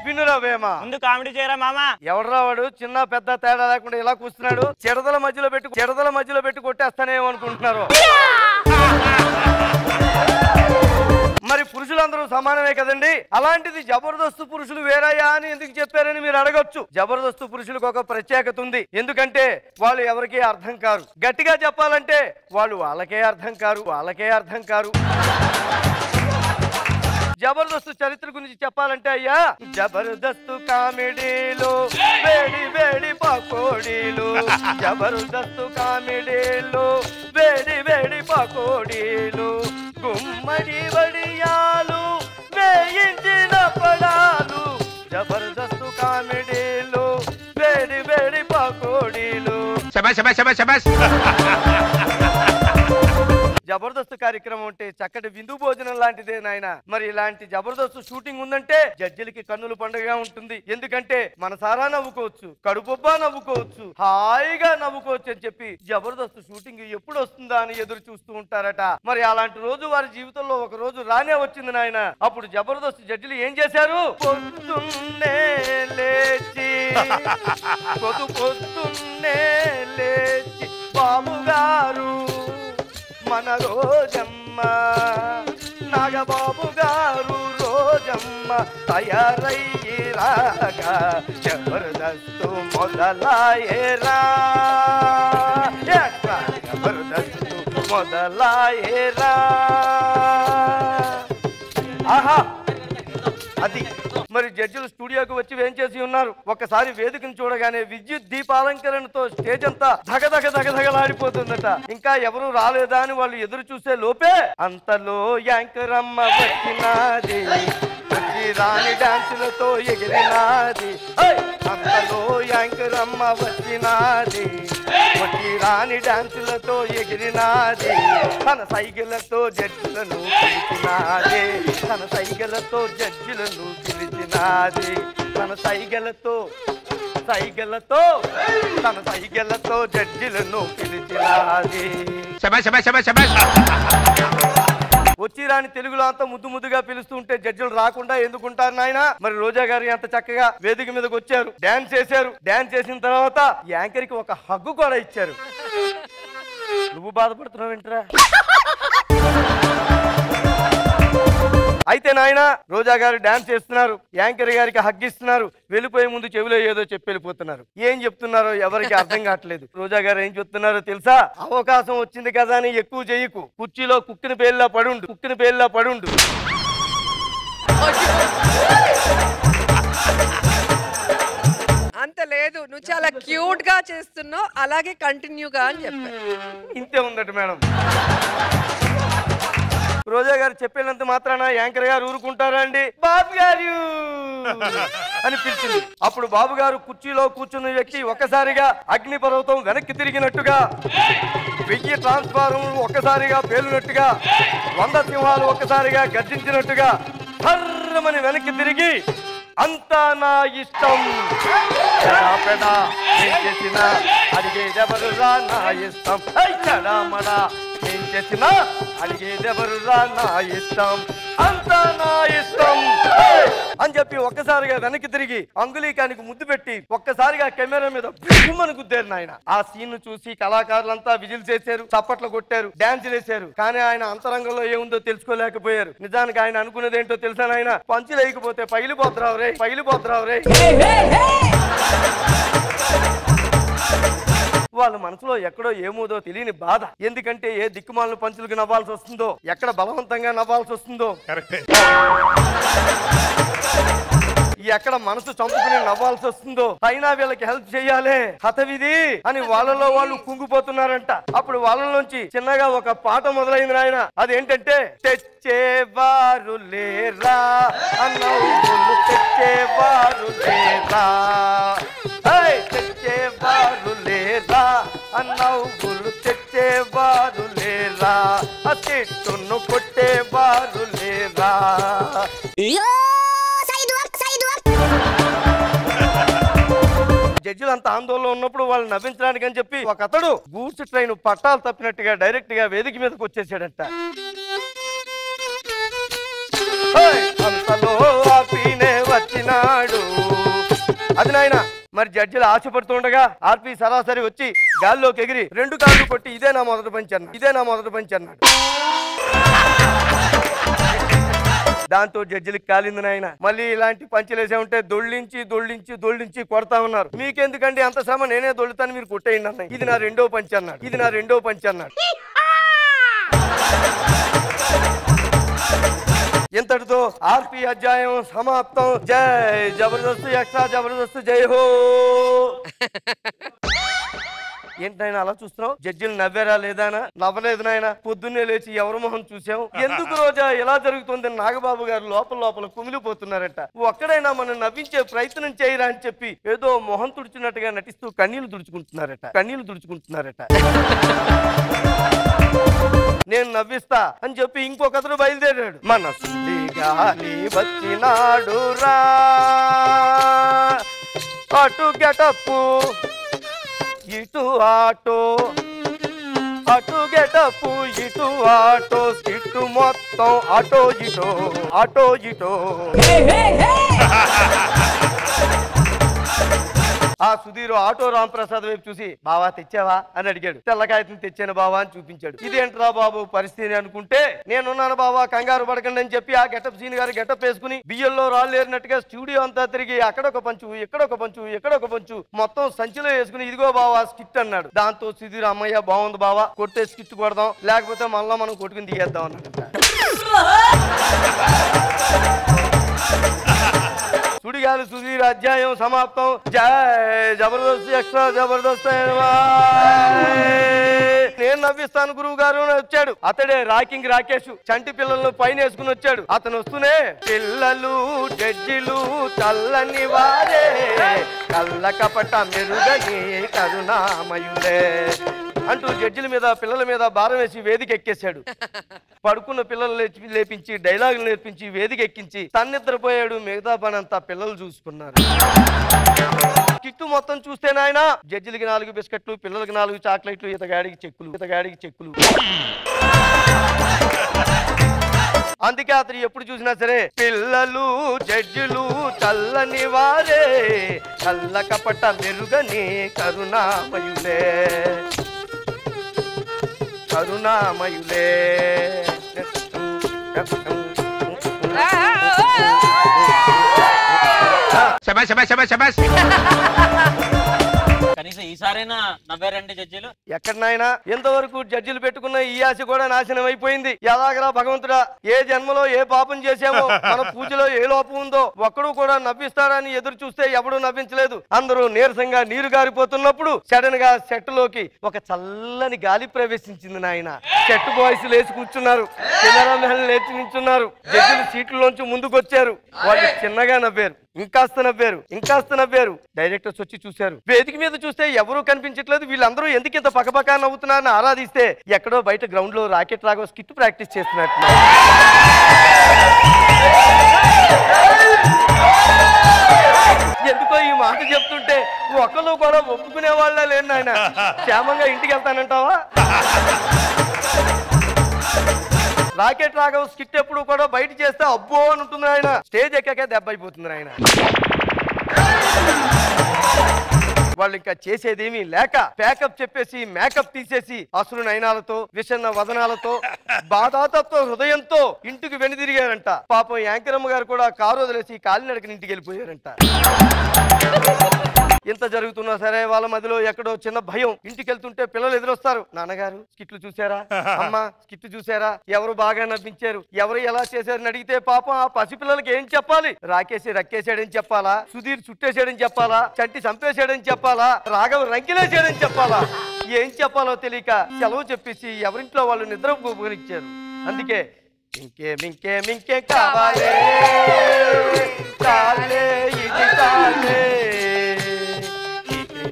వినురవేమ ముందు కామెడీ చేయరా మామా. ఎవడరా వాడు? చిన్న పెద్ద తేడా లేకుండా ఇలా కూస్తున్నాడు. చెడదల మధ్యలో పెట్టి కొట్టేస్తానేమో అనుకుంటున్నారు. మరి పురుషులందరూ సమానమే కదండి, అలాంటిది జబర్దస్త్ పురుషులు వేరయ్యా అని ఎందుకు చెప్పారని మీరు అడగొచ్చు. జబర్దస్త్ పురుషులకు ఒక ప్రత్యేకత ఉంది. ఎందుకంటే వాళ్ళు ఎవరికీ అర్థం కారు. గట్టిగా చెప్పాలంటే వాళ్ళు వాళ్ళకే అర్థం కారు. జబర్దస్త్ చరిత్ర గురించి చెప్పాలంటే అయ్యా, జబర్దస్త్ కామెడీలు వేడి వేడి పకోడీలు, జబర్దస్త్ కామెడీలు వేడి వేడి పకోడీలు, గుమ్మడి వడియాలు వేయించిన పడాలు, జబర్దస్త్ కామెడీలు వేడి వేడి పకోడీలు. జబర్దస్త్ కార్యక్రమం అంటే చక్కటి విందు భోజనం లాంటిదే నాయన. మరి ఇలాంటి జబర్దస్త్ షూటింగ్ ఉందంటే జడ్జిలకి కన్నుల పండుగగా ఉంటుంది. ఎందుకంటే మనసారా నవ్వుకోవచ్చు, కడుపుబ్బా నవ్వుకోవచ్చు, హాయిగా నవ్వుకోవచ్చు అని చెప్పి జబర్దస్త్ షూటింగ్ ఎప్పుడు వస్తుందా అని ఎదురు చూస్తూ ఉంటారట. మరి అలాంటి రోజు వారి జీవితంలో ఒక రోజు రానే వచ్చింది నాయన. అప్పుడు జబర్దస్త్ జడ్జిలు ఏం చేశారు? పొద్దున్నే లేచి బాబు గారు మన రోజమ్మ నాగబాబు గారు రోజమ్మ తయారయ్యి రాగా జబర్దస్త్ మొదలాయేరా, జబర్దస్త్ మొదలాయేరా. ఆహా, అది మరి జడ్జిలు స్టూడియోకి వచ్చి ఏం చేసి ఉన్నారు? ఒకసారి వేదికను చూడగానే విద్యుత్ దీపాలంకరణతో స్టేజ్ అంతా ధగధగలాడిపోతుందట. ఇంకా ఎవరు రాలేదా అని వాళ్ళు ఎదురు చూసే లోపే అంతలో యాంకర్ అమ్మ వచ్చినాది, వచ్చి రాని డాన్సులతో ఎగిరినాది. అంతలో యాంకర్ అమ్మ వచ్చినాది, వచ్చి రాని డాన్సులతో ఎగిరినాది. తన సైకిళ్లతో జడ్జిలను పిలిచినాది, తన సైగలతో తన సైగలతో జడ్జిలను పిలిచినాది. వచ్చి రాని తెలుగులో అంతా ముద్దుగా పిలుస్తుంటే జడ్జిలు రాకుండా ఎందుకుంటారు నాయన? మరి రోజా గారు ఎంత చక్కగా వేదిక మీదకి వచ్చారు, డాన్స్ చేశారు. డాన్స్ చేసిన తర్వాత యాంకర్ కి ఒక హగ్గు కూడా ఇచ్చారు. నువ్వు బాధపడుతున్నావు ఏంట్రా? అయితే నాయన రోజా గారు డాన్స్ చేస్తున్నారు, యాంకర్ గారికి హగ్గిస్తున్నారు, వెళ్ళిపోయే ముందు చెవిలో ఏదో చెప్పి వెళ్ళిపోతున్నారు. ఏం చెప్తున్నారో ఎవరికి అర్థం కావట్లేదు. రోజా గారు ఏం చెప్తున్నారో తెలుసా? అవకాశం వచ్చింది కదా అని ఎక్కువ చెయ్యకు, కుర్చీలో కుక్కిన పేర్లా పడుండు. అంత లేదు, నువ్వు చాలా క్యూట్ గా చేస్తున్నావు, అలాగే కంటిన్యూగా అని చెప్పా. ఇంతే ఉందట మేడం. రోజా గారు చెప్పినంత మాత్రాన యాంకర్ గారు ఊరుకుంటారా అండి? బాబు గారు అని పిలిచింది. అప్పుడు బాబు గారు కుర్చీలో కూర్చున్న వ్యక్తి ఒక్కసారిగా అగ్నిపర్వతం వెనక్కి తిరిగినట్టుగా, 1000 ట్రాన్స్ఫార్మర్లు ఒక్కసారిగా పేలునట్టుగా, 100 సింహాలు ఒక్కసారిగా గర్జించినట్టుగా హర్రమని వెనక్కి తిరిగి, అంతా నా ఇష్టం అడిగేదెవరురా నా ఇష్టం, చెడామడా ఏం చేసినా అడిగేదెవరురా నా ఇష్టం, అంతా నా ఇష్టం అని చెప్పి ఒక్కసారిగా వెనక్కి తిరిగి అంగుళీకానికి ముద్దు పెట్టి ఒక్కసారిగా కెమెరా మీద బిగుమని గుద్దారు నాయన. ఆ సీన్ చూసి కళాకారులంతా విజిల్ చేశారు, చప్పట్లు కొట్టారు, డాన్స్ చేశారు. కానీ ఆయన అంతరంగంలో ఏముందో తెలుసుకోలేకపోయారు. నిజానికి ఆయన అనుకున్నది ఏంటో తెలుసా నాయన? పంచి లేకపోతే పగిలిపోతురావు రే. వాళ్ళ మనసులో ఎక్కడో ఏమోదో తెలియని బాధ. ఎందుకంటే ఏ దిక్కుమాలను పంచులకు నవ్వాల్సి వస్తుందో, ఎక్కడ బలవంతంగా నవ్వాల్సి వస్తుందో, ఎక్కడ మనసు చంపుకుని నవ్వాల్సి వస్తుందో, అయినా వీళ్ళకి హెల్ప్ చేయాలి హతవిధి అని వాళ్ళలో వాళ్ళు కుంగిపోతున్నారంట. అప్పుడు వాళ్ళలోంచి చిన్నగా ఒక పాట మొదలైంది ఆయన. అదేంటంటే, తెచ్చేవారు లేరా అన్నవులు, తెచ్చేవారు లేరా, తెచ్చేవారు లేరా అన్నవులు, తెచ్చేవారు లేరా, చెట్టును కొట్టేవారు లేరా. జడ్జిలు అంత ఆందోళన ఉన్నప్పుడు వాళ్ళు నవ్వించడానికి అని చెప్పి ఒక అతడు గూడ్స్ ట్రైన్ పట్టాలు తప్పినట్టుగా డైరెక్ట్ గా వేదిక మీదకి వచ్చేసాడంట. అంతలో ఆర్పీనే వచ్చినాడు. అది నాయన. మరి జడ్జిలు ఆశపడుతుండగా ఆర్పీ సరాసరి వచ్చి గాల్లోకి ఎగిరి 2 కాళ్ళు కొట్టి, ఇదే నా మొదటి పంచి అన్నాడు. దాంతో జడ్జిలకు కాలింది నాయన. మళ్ళీ ఇలాంటి పంచలేసే ఉంటే దొళ్ళించి కొడతా ఉన్నారు. మీకెందుకండి అంత శ్రమ, నేనే దొళ్ళుతాను, మీరు కొట్టేయండి అన్నాయి. ఇది నా రెండో పంచి అన్నాడు. ఇంతటితో ఆర్పీ అధ్యాయం సమాప్తం. జై జబర్దస్త్, ఎక్స్ట్రా జబర్దస్త్, జై హో. ఏంటైనా అలా చూస్తున్నావు? జడ్జిలు నవ్వారా లేదానా? నవ్వలేదు నాయన. పొద్దున్నే లేచి ఎవరి మొహం చూసాం, ఎందుకు రోజా ఇలా జరుగుతుంది? నాగబాబు గారు లోపల కుమిలిపోతున్నారట. ఒక్కడైనా మనం నవ్వించే ప్రయత్నం చేయరా అని చెప్పి ఏదో మొహం తుడుచున్నట్టుగా నటిస్తూ కన్నీళ్లు తుడుచుకుంటున్నారట. నేను నవ్విస్తా అని చెప్పి ఇంకొకతను బయలుదేరాడు. మనసుండి గాలి వచ్చినాడు రా, అటు గెటప్పు ఇటు ఆటో, అటు గెటప్పు ఇటు ఆటో, ఇటు మొత్తం ఆటో ఇటో. ఆ సుధీర్ ఆటో రాంప్రసాద్ వైపు చూసి, బావా తెచ్చావా అని అడిగాడు. తెల్లకాయతం తెచ్చాను బావా అని చూపించాడు. ఇదేంట్రా బాబు పరిస్థితి అనుకుంటే, నేనున్నాను బావా కంగారు పడకండి అని చెప్పి ఆ గెటప్ సీన్ గారు గెటప్ వేసుకుని బియ్యంలో రాళ్ళు ఏరినట్టుగా స్టూడియో అంతా తిరిగి అక్కడొక పంచు ఇక్కడొక పంచు మొత్తం సంచిలో వేసుకుని, ఇదిగో బావా స్కిట్ అన్నాడు. దాంతో సుధీర్, అమ్మయ్య బాగుంది బావా, కొట్టే స్కిట్ కొడదాం, లేకపోతే మళ్ళా మనం కొట్టుకుని దిగేద్దాం అన్నాడు. సుడిగాలి సుధీర్ అధ్యాయం సమాప్తం. జై జబర్దస్త్, ఎక్స్ట్రా జబర్దస్త్. నేను నవ్విస్తాను గురువు గారు అని వచ్చాడు. అతడే రాకింగ్ రాకేష్. చంటి పిల్లలను పైన వేసుకుని వచ్చాడు. అతను వస్తూనే, పిల్లలు జడ్జిలు చల్లని వారే, కళ్ళ కపట మెరుగని కరుణామయులే, అంటూ జడ్జిల మీద పిల్లల మీద భారం వేసి వేదిక ఎక్కేశాడు. పడుకున్న పిల్లలు లేపించి డైలాగులు నేర్పించి వేదిక ఎక్కించి తన్నిద్రపోయాడు. మిగతా పని అంతా పిల్లలు చూసుకున్నారు. కిట్టు మొత్తం చూస్తే నాయన జడ్జిలకి 4 బిస్కెట్లు, పిల్లలకి 4 చాక్లెట్లు, ఇతగాడికి చెక్కులు. అందుకే అతను ఎప్పుడు చూసినా సరే పిల్లలు జడ్జిలు చల్లని వారే, కళ్ళ కపట మెరుగని కరుణామయులే. కనీసం ఈసారైనా నవ్వారండి జడ్జిలు? ఎక్కడ నాయనా ఎంతవరకు జడ్జిలు పెట్టుకున్న ఈ ఆశ కూడా నాశనం అయిపోయింది. ఎలాగరా భగవంతుడా, ఏ జన్మలో ఏ పాపం చేశామో, మన పూజలో ఏ లోపం ఉందో ఒక్కడు కూడా నవ్విస్తాడని ఎదురు చూస్తే ఎవడూ నవ్వించలేదు. అందరూ నీరసంగా నీరు గారిపోతున్నప్పుడు సడన్ గా సెట్ లోకి ఒక చల్లని గాలి ప్రవేశించింది నాయన. సెట్ బాయ్స్ లేచి కూర్చున్నారు, కెమెరామెన్ లేచి నించున్నారు. జడ్జిలు సీట్లలోంచి ముందుకు వచ్చారు. వాళ్ళు చిన్నగా నవ్వారు, ఇంకాస్త నవ్వారు. డైరెక్టర్స్ వచ్చి చూశారు. వేదిక మీద చూస్తే ఎవరూ కనిపించట్లేదు. వీళ్ళందరూ ఎందుకు ఇంత పక్కపక్క నవ్వుతున్నారని ఆరాధిస్తే ఎక్కడో బయట గ్రౌండ్ లో రాకెట్ రాఘవ స్కిట్ ప్రాక్టీస్ చేస్తున్నట్టు. ఎందుకో ఈ మాట చెప్తుంటే ఒక్కరు కూడా ఒప్పుకునే వాళ్ళ లేరు నాయన. క్షేమంగా ఇంటికి వెళ్తానంటావా? రాకెట్ రాఘవ స్కిట్ ఎప్పుడు కూడా బయట చేస్తే అబ్బో అని ఉంటుంది ఆయన. స్టేజ్ ఎక్కాకే దెబ్బ అయిపోతుంది ఆయన. వాళ్ళు ఇంకా చేసేదేమీ లేక ప్యాకప్ చెప్పేసి మేకప్ తీసేసి అసురు నయనాలతో విషన్న వదనాలతో బాధాతత్వ హృదయంతో ఇంటికి వెనుదిరిగారంట. పాపం యాంకరమ్మ గారు కూడా కారు వదిలేసి కాలినడకని ఇంటికి వెళ్ళిపోయారంట. ఇంత జరుగుతున్నా సరే వాళ్ళ మధ్యలో ఎక్కడో చిన్న భయం. ఇంటికి వెళ్తుంటే పిల్లలు ఎదురొస్తారు. నాన్నగారు స్కిట్లు చూసారా, అమ్మ స్కిట్లు చూసారా, ఎవరు బాగా నవ్వించారు, ఎవరు ఎలా చేశారని అడిగితే పాపం ఆ పసిపిల్లలకి ఏం చెప్పాలి? రాకేసి రక్కేసాడని చెప్పాలా, సుధీర్ చుట్టేసాడని చెప్పాలా, చంటి చంపేశాడని చెప్పాలా, రాఘవ రంకిలేసాడని చెప్పాలా, ఏం చెప్పాలో తెలియక సెలవు చెప్పేసి ఎవరింట్లో వాళ్ళు నిద్ర పోనిచ్చారు. అందుకే ఇంకేం కావాలే, చాలే ఇది చాలే,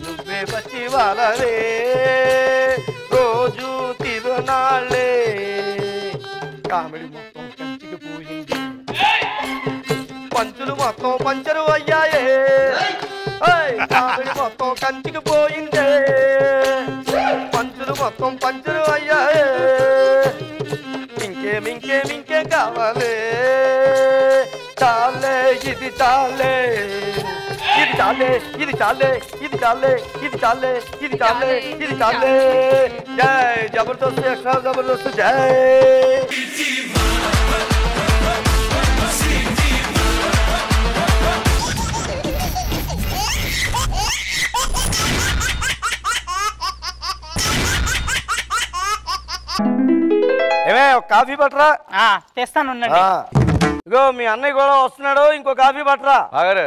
నువ్వే వచ్చి వాళ్ళే, రోజు తిరునాళ్ళే. కామెడీ మొత్తం కంచికి పోయింది, పంచులు మొత్తం పంచరు అయ్యాయే. కామెడీ మొత్తం కంచికి పోయిందే, పంచులు మొత్తం పంచరు అయ్యాయే. ఇంకేం కావాలే, చాలే ఇది చాలే, ఇది చాలే, ఇది చాలే, ఇది చాలే, ఇది చాలే, ఇది చాలే, ఇది చాలే. జై జబర్దస్త్, ఎక్స్ట్రా జబర్దస్త్, జై. ఏమే కాఫీ పట్టరా? తెస్తాను. ఇగో మీ అన్నయ్య కూడా వస్తున్నాడు, ఇంకో కాఫీ పట్టరా. బాగారు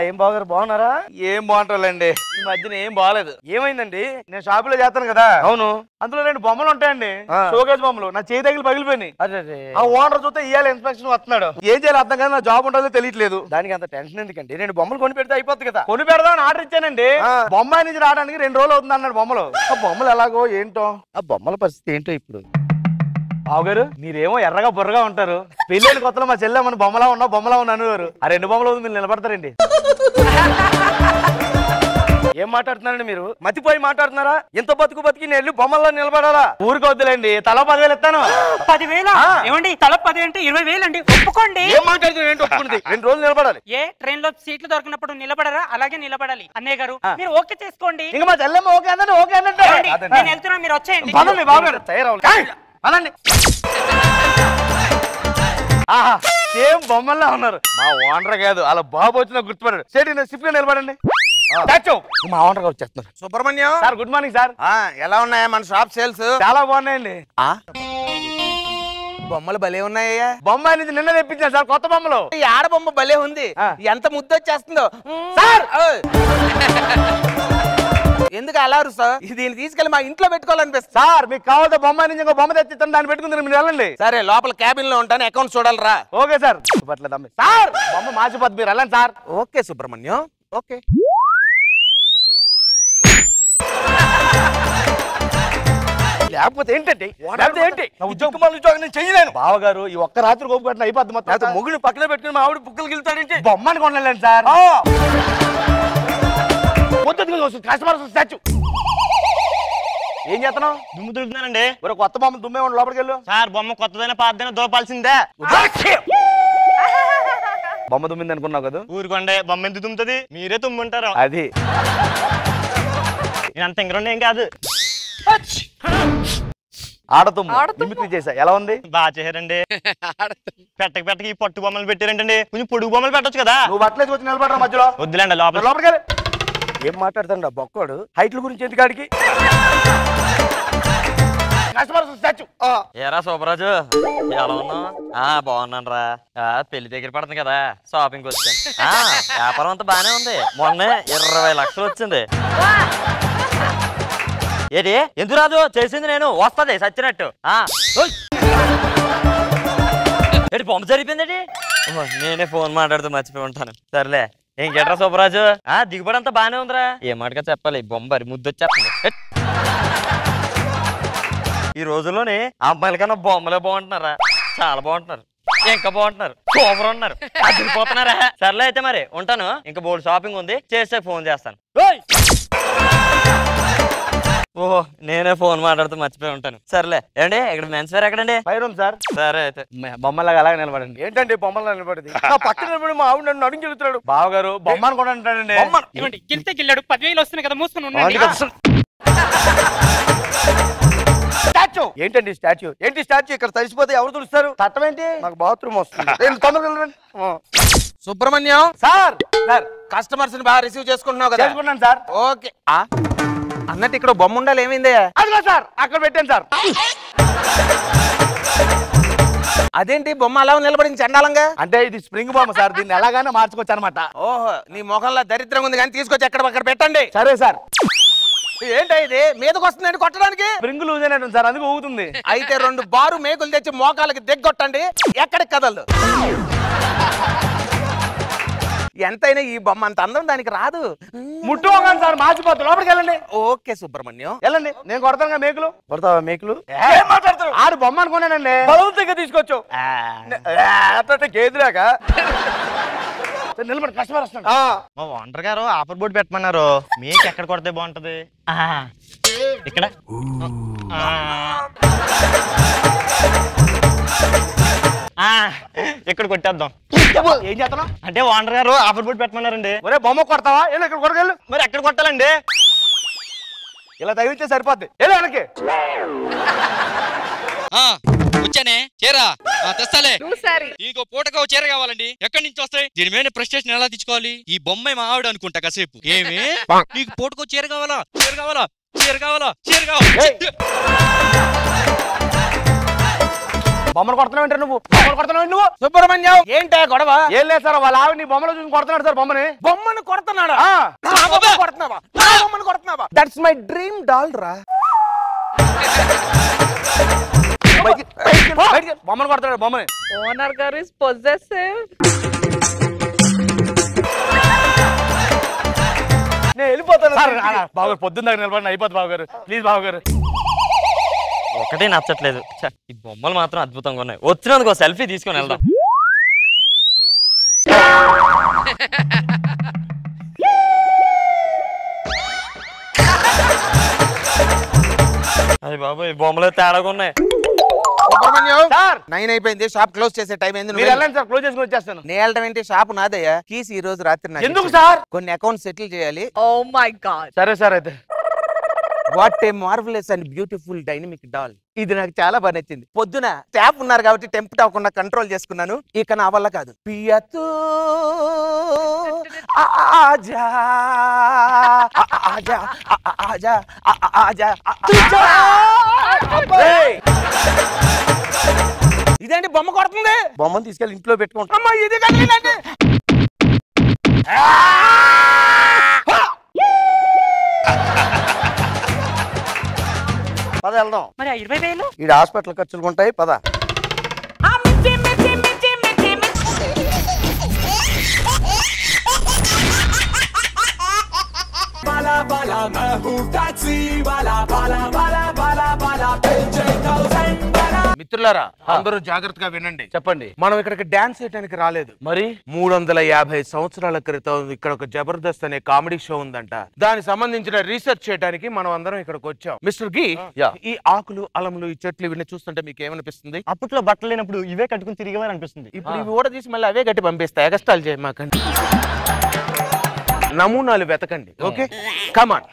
ఏం బాగారు, బాగున్నారా? ఏం బాగుంటారులేండి, ఈ మధ్యన ఏం బాగాలేదు. ఏమైందండి? నేను షాపులో చేస్తాను కదా. అవును. అందులో 2 బొమ్మలు ఉంటాయండి, షోకేజ్ బొమ్మలు. నా చేయి తగిలి పగిలిపోయినాయి. అదే ఆ ఓనర్ చూస్తే ఇయ్యాలి ఇన్స్పెక్షన్ వస్తున్నాడు. ఏం చేయాలి అర్థం కదా, నా జాబ్ ఉంటుందో తెలియట్లేదు. దానికి అంత టెన్షన్ ఎందుకండి? 2 బొమ్మలు కొని పెడితే అయిపోతుంది కదా. కొని పెడదామని ఆర్డర్ ఇచ్చానండి. బొమ్మాయి నుంచి రావడానికి 2 రోజులు అవుతుంది అన్నాడు. బొమ్మలు ఆ బొమ్మలు ఎలాగో ఏంటో, ఆ బొమ్మల పరిస్థితి ఏంటో ఇప్పుడు. బావగారు మీరేమో ఎర్రగా బుర్రగా ఉంటారు. పెళ్ళిళ్ళ కొత్తలో మా చెల్లె మన బొమ్మలా ఉన్నా అనేవారు. ఆ 2 బొమ్మలు మీరు నిలబడతారండి. ఏం మాట్లాడుతున్నారండి మీరు? మతిపోయి మాట్లాడుతున్నారా? ఎంత బతికి నేను బొమ్మల్లో నిలబడాలా? ఊరికి వద్దులేండి, తల 10,000 ఇస్తాను. 10,000 ఏమండి? తల 10 అంటే 20,000 అండి. ఒప్పుకోండి. ఏం మాట్లాడుతున్నారు? ఏంటి ఒప్పుకుంది? 2 రోజులు నిలబడాలి. ఏ ట్రైన్ లో సీట్లు దొరికినప్పుడు నిలబడరా? అలాగే నిలబడాలి. అన్నయ్య గారు మీరు ఓకే చేసుకోండి. ఇంకా మా చెల్లెమ్మ ఓకే అన్నది ఓకే అన్నట్టు. నేను వెళ్తున్నా, మీరు వచ్చేయండి. పదండి బావగారు, తయారవ్వాలి. పదండి. ఆహా సేమ్ బొమ్మల్లా ఉన్నారు. మా ఓనర్ కాదు, అలా బాబు వచ్చినా గుర్తుపడాడు. సేటి సిప్గా నిలబడండి. మా ఓనర్ గారు వచ్చేస్తున్నారు. Subrahmanyam sir good morning sir. ఎలా ఉన్నాయా మన షాప్ సేల్స్? చాలా బాగున్నాయండి. బొమ్మలు భలే ఉన్నాయ్యా. బొమ్మాయి నుంచి నిన్న తెప్పించాను సార్ కొత్త బొమ్మలు. ఈ ఆడ బొమ్మ భలే ఉంది, ఎంత ముద్దు వచ్చేస్తుందో సార్. ఎందుకు అలా సార్? దీన్ని తీసుకెళ్లి మా ఇంట్లో పెట్టుకోవాలనిపిస్తుంది సార్. మీకు కావాలంటే బొమ్మాయి నుంచి ఇంకో బొమ్మ తెచ్చిస్తాను, దాన్ని పెట్టుకుంది మీరు వెళ్ళండి. సరే లోపల క్యాబిన్ లో ఉంటాను, అకౌంట్ చూడాలరా. Okay sir. సార్ బొమ్మ మార్చిపోద్ది, మీరు వెళ్ళండి సార్. Okay Subrahmanyam, okay. లేకపోతే ఏంటండి లేకపోతే ఏంటి నా ఉద్యోగం నేను చేయలేను. బావగారు ఈ ఒక్క రాత్రి గోపు కట్టిన అయిపోద్ది మొత్తం. లేకపోతే మొగుడిని పక్కన పెట్టుకుని మా ఆవిడ బుక్కలు గిలుతాడేంటి? బొమ్మని కొనలేను సార్. కస్టమర్ స్టాచ్యూ ఏం చేస్తున్నావు? దుమ్ము దులుపుతున్నానండి. ఒక కొత్త బొమ్మ దుమ్మే ఉండి లోపలికి వెళ్ళు. సార్ బొమ్మ కొత్తదైనా పాతదైనా దూపాల్సిందే. బొమ్మ దుమ్మింది అనుకున్నావు కదా. ఊరుకోండి, బొమ్మ ఎందుకు దుమ్ముతుంది? మీరే తుమ్ముంటారు. అది నేను అంత ఇంకరండి ఏం కాదు. ఆడతుమ్ము చేసా. ఎలా ఉంది? బాగా చేశారండి. పెట్టకి ఈ పట్టు బొమ్మలు పెట్టారంటండి. కొంచెం పొడుగు బొమ్మలు పెట్టొచ్చు కదా. నువ్వు బట్టలేసి వచ్చి నిలబడరా మధ్యలో. వద్దులేండి లోపల. లోపలికి వెళ్ళి ఏం మాట్లాడుతాడు బొక్కోడు? హైట్ల గురించి ఎందుకు ఆడికి? ఏరా సూపరాజు ఎలా ఉన్నావు? బాగున్నాను రా. పెళ్లి దగ్గర పడుతుంది కదా, షాపింగ్ వచ్చాను. వ్యాపారం అంతా బానే ఉంది. మొన్నే 20 లక్షలు వచ్చింది. ఏంటి ఎందుకు రాదు? చేసింది నేను, వస్తుంది సచ్చినట్టు. ఏంటి బొమ్మ జరిగిపోయింది? నేనే ఫోన్ మాట్లాడుతూ మర్చిపోయి ఉంటాను. సర్లే ఇంకేట్రా సూపరాజు, దిగుబడి అంతా బానే ఉందిరా. ఏ మాటగా చెప్పాలి, బొమ్మ ముద్దొచ్చేస్తుంది. ఈ రోజుల్లోనే అమ్మాయిల కన్నా బొమ్మలే బాగుంటున్నారా? చాలా బాగుంటున్నారు, ఇంకా బాగుంటున్నారు, సూపర్ ఉన్నారు, అదిరిపోతున్నారా. సర్లే అయితే మరి ఉంటాను. ఇంకా బోర్డు షాపింగ్ ఉంది, చేస్తే ఫోన్ చేస్తాను. ఓహో నేనే ఫోన్ మాట్లాడుతూ మర్చిపోయి ఉంటాను. సర్లే ఏండి ఇక్కడ మెన్స్ వేర్ ఎక్కడండి? పైన సార్. సరే అయితే బొమ్మలాగా అలాగే నిలబడండి. ఏంటండి బొమ్మలా నిలబడింది? పక్కన నిలబడి మా ఆవిడ నన్ను అడిగి చెబుతున్నాడు. బావగారు బొమ్మను కూడా అంటాడండి. గెలితే గెళ్ళాడు, 10,000 వస్తున్నాయి కదా, మూసుకుని ఉండండి. స్టాచ్యూ ఏంటండి? స్టాచ్యూ ఏంటి? స్టాచ్యూ ఇక్కడ తడిసిపోతే ఎవరు తులుస్తారు? తట్టం ఏంటి? నాకు బాత్రూమ్ వస్తుంది. తొందరగా సుబ్రహ్మణ్యం సార్. సార్ కస్టమర్స్ ని బాగా రిసీవ్ చేసుకుంటున్నావు కదా? చేసుకున్నాను సార్. ఓకే. అన్నట్టు ఇక్కడ బొమ్మ ఉండాలి, ఏమైంది? అదిగో సార్ అక్కడ పెట్టాను సార్. అదేంటి బొమ్మ అలా నిలబడింది చండాలంగా? అంటే ఇది స్ప్రింగ్ బొమ్మ సార్, దీన్ని ఎలాగైనా మార్చుకోవచ్చు అనమాట. ఓహో నీ ముఖంలో దరిద్రంగా ఉంది కానీ తీసుకొచ్చి ఎక్కడ పెట్టండి. సరే సార్. ఏంటి ఇది మీదకి వస్తుందండి కొట్టడానికి? స్ప్రింగ్ లూజ్ అయినట్టు సార్, అందుకు ఊగుతుంది. అయితే 2 బారు మేకులు తెచ్చి మోకాలకి దిగ్గొట్టండి, ఎక్కడికి కదలదు. ఎంతైనా ఈ బొమ్మ అంత అందం దానికి రాదు. ముట్టుకోగానే సార్ మార్చిపోతుంది. లోపలికి వెళ్ళండి. ఓకే సుబ్రహ్మణ్యం వెళ్ళండి, నేను కొడతాను మేకులు. కొడతావా మేకులు? మాట్లాడతారు ఆడు బొమ్మ అనుకున్నానండి. బలవంతంగా తీసుకొచ్చు గేదిరాక నిలబడి కస్టమర్ వస్తాడు. మా ఓనర్ గారు ఆఫర్ బోర్డు పెట్టమన్నారు. మీకు ఎక్కడ కొడితే బాగుంటది? ఇక్కడ ఇక్కడ కొట్టేద్దాం. ఏం చేస్తాను అంటే ఓనర్ గారు ఆఫర్ బోర్డు పెట్టమన్నారండి. ఒరే బొమ్మ కొడతావా? వెళ్ళి ఇక్కడ కొడగలు. మరి ఎక్కడ కొట్టాలండి? ఇలా తగిలితే సరిపోద్ది. ఏదో వెనక్కి వచ్చానే చీర తెస్తాలే. ఇంకో పూటకో చీర కావాలండి. ఎక్కడి నుంచి వస్తాయి? దీని మీద ప్రెస్టేషన్ ఎలా తెచ్చుకోవాలి? ఈ బొమ్మ మా ఆవిడ అనుకుంటా కాసేపు. ఏమి నీకు పూటకో చీర కావాలా? చీర కావాలా? చీర కావాలా? చీర కావాలా? బొమ్మను కొడుతున్నావు నువ్వు? బొమ్మను కొడుతున్నావు నువ్వు? సుబ్రహ్మణ్యం ఏంటా గొడవ? ఏం లేదు సార్, వాళ్ళ ఆవిడ నీ బొమ్మలో చూసి కొడుతున్నాడు సార్. బొమ్మను కొడుతున్నాడా? కొడుతున్నావా? దట్స్ మై డ్రీమ్ డాల్ రా. బొమ్మను కొడతాడు బొమ్మని. ఓనర్ గారు ఇస్ పొజెసివ్. నేను వెళ్ళిపోతాను బావగారు. పొద్దున్న నిలబడి అయిపోతుంది బావగారు. ప్లీజ్ బావగారు. ఒకటే నచ్చట్లేదు. ఈ బొమ్మలు మాత్రం అద్భుతంగా ఉన్నాయి. వచ్చినందుకు సెల్ఫీ తీసుకొని వెళ్దాం. అది బాబు ఈ బొమ్మలు తేడాగా ఉన్నాయి. సుబ్రహ్మణ్యం 9 అయిపోయింది, షాప్ క్లోజ్ చేసే టైం అయింది. మీరు వెళ్ళండి సార్, క్లోజ్ చేసుకుని వచ్చేస్తాను. నేను వెళ్ళడం ఏంటి? షాప్ నాదయ్యా. కీస్ ఈ రోజు రాత్రి నాకు ఎందుకు సార్? కొన్ని అకౌంట్ సెటిల్ చేయాలి. Oh my God. సరే సార్ అయితే. What a marvellous and beautiful dynamic doll. ఇది నాకు చాలా బాగా నచ్చింది. పొద్దున స్టాఫ్ ఉన్నారు కాబట్టి టెంప్ట్ అవ్వకుండా కంట్రోల్ చేసుకున్నాను. ఇక నా వల్ల కాదు. పియతూ ఆజా ఆజా ఆజా ఆజా. ఇదేంటి బొమ్మ కొడుతుంది? బొమ్మను తీసుకెళ్ళి ఇంట్లో పెట్టుకుంటా. అమ్మా ఇది కదిలిందండి. పద వెళ్దాం. మరి 20,000 ఈ హాస్పిటల్ ఖర్చులు ఉంటాయి. పద. Bala bala, मैं हूँ टैक्सी वाला. Bala bala bala bala. మిత్రులారా అందరూ జాగ్రత్తగా వినండి. చెప్పండి. మనం ఇక్కడికి డాన్స్ చేయడానికి రాలేదు. మరి 350 సంవత్సరాల క్రితం ఇక్కడ ఒక జబర్దస్త్ అనే కామెడీ షో ఉందంట. దానికి సంబంధించిన రీసెర్చ్ చేయడానికి మనం అందరం ఇక్కడికి వచ్చాం. మిస్టర్ గి, ఈ ఆకులు అలములు ఈ చెట్లు ఇవన్నీ చూస్తుంటే మీకు ఏమనిపిస్తుంది? అప్పట్లో బట్టలు లేనప్పుడు ఇవే కట్టుకుని తిరిగేవారు అనిపిస్తుంది. ఇప్పుడు ఇవి కూడా తీసి మళ్ళీ అవే గట్టి పంపిస్తాయి. ఎగస్టాల్ చేయమాకండి, నమూనాలు వెతకండి. Okay, come on.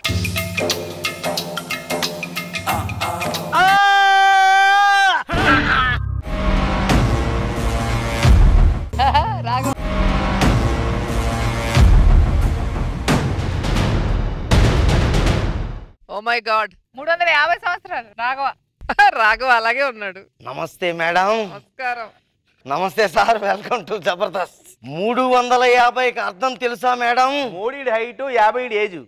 Oh my God, 350 సంవత్సరాలు రాఘవ. రాఘవ అలాగే ఉన్నాడు. నమస్తే మేడం. నమస్కారం. నమస్తే సార్, వెల్కమ్ టు జబర్దస్త్. 350కి అర్థం తెలుసా మేడం? Modi height 50 age.